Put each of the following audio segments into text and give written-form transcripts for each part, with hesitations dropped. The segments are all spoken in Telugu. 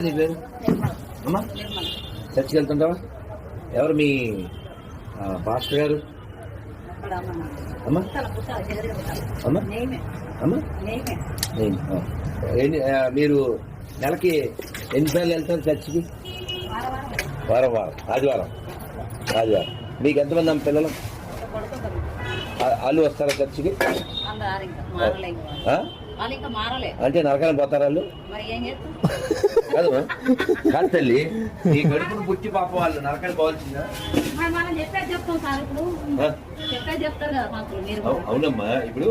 నీ పేరు అమ్మా? చర్చికి వెళ్తుంటావా? ఎవరు మీ పాస్టర్ గారు? అమ్మా అమ్మా అమ్మా మీరు నెలకి ఎన్నిసార్లు వెళ్తారు చర్చికి? వారం వారం ఆదివారం ఆదివారం. మీకు ఎంతమంది అమ్మ పిల్లలు? వాళ్ళు వస్తారా చర్చికి? అంటే నరకానికి పోతారా వాళ్ళు? కాదు కాదు తల్లి, ఈ గడుపును పుట్టి పాపం వాళ్ళు నరకానికి పోవాల్సిందా? అవునమ్మా, ఇప్పుడు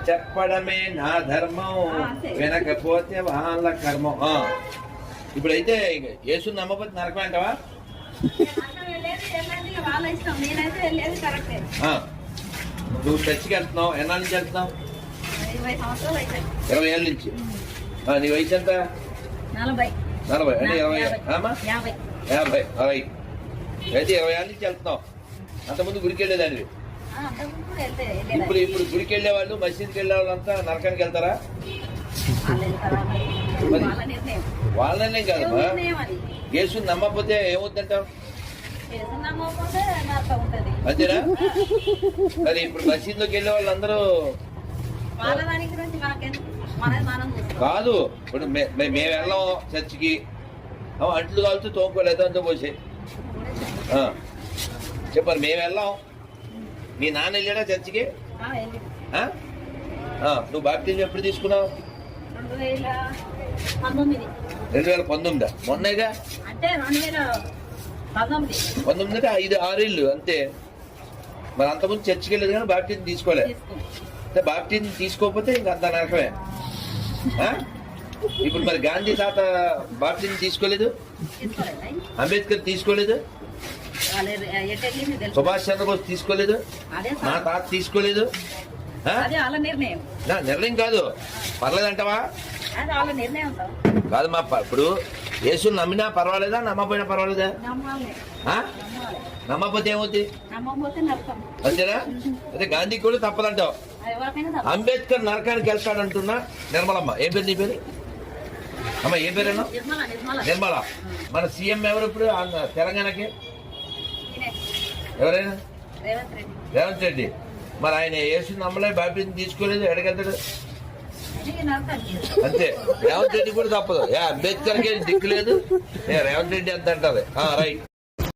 చెప్పడమే నా ధర్మం, వినకపోతే వాళ్ళ కర్మం. ఇప్పుడైతే యేసుని నమ్మకపోతే నరకం అంటావా? నువ్వు చర్చికి వెళ్తున్నావు, ఎన్నాళ్ళ నుంచి వెళ్తున్నావు? 20 ఏళ్ళ నుంచి. నీ వయసు ఎంత? 40 అంటే 50 అయితే 20 ఏళ్ళ నుంచి వెళ్తున్నావు. అంతకుముందు గుడికి వెళ్ళేదాన్ని. ఇప్పుడు గుడికి వెళ్ళే వాళ్ళు, మసీద్కి వెళ్ళే వాళ్ళు అంతా నరకానికి వెళ్తారా? మరి వాళ్ళనే కాదమ్మా, యేసుని నమ్మకపోతే ఏమవుతుందంటావు? అంతేనా? మరి ఇప్పుడు మసీద్లోకి వెళ్ళే వాళ్ళందరూ కాదు. ఇప్పుడు మేము వెళ్ళాం చర్చికి, అంట్లు కాలుతూ తోముకోలేదు అంతా పోసే చెప్పారు. మేము వెళ్ళాం, మీ నాన్న వెళ్ళాడా చర్చికి? నువ్వు బాప్టిజం ఎప్పుడు తీసుకున్నావు? 2019. మొన్నేగా 19 అంటే 5-6 ఏళ్ళు అంతే. మరి అంతకుముందు చర్చికి వెళ్ళలేదు కానీ బాప్టిజం తీసుకోలే. బాప్టిజం తీసుకోకపోతే ఇంక అంత నరకమే. ఇప్పుడు మరి గాంధీ తాత బాప్టిజం తీసుకోలేదు, అంబేద్కర్ తీసుకోలేదు, సుభాష్ చంద్రబోస్ తీసుకోలేదు, నా తాత తీసుకోలేదు. నిర్ణయం కాదు, పర్లేదంటావా? కాదు మా, ఇప్పుడు యేసుని నమ్మినా పర్వాలేదా, నమ్మపోయినా పర్వాలేదా? నమ్మకపోతే ఏమవుతుంది? అంతేనా? అదే గాంధీ కూడా తప్పదంటావు. అంబేద్కర్ నరకానికి వెళ్తాడంటున్నా నిర్మలమ్మ. ఏం పేరు నీ పేరు? అమ్మ ఏం పేరేనా? నిర్మల. మన సీఎం ఎవరు ఇప్పుడు తెలంగాణకి? ఎవరైనా? రేవంత్ రెడ్డి. మరి ఆయన యేసుని నమ్మలే, బాప్టిజం తీసుకోలేదు, ఎడకెళ్తాడు అంతే. రేవంత్ రెడ్డి కూడా తప్పదు. అంబేద్కర్కి దిక్కు లేదు, రేవంత్ రెడ్డి అంత అంటది. రైట్.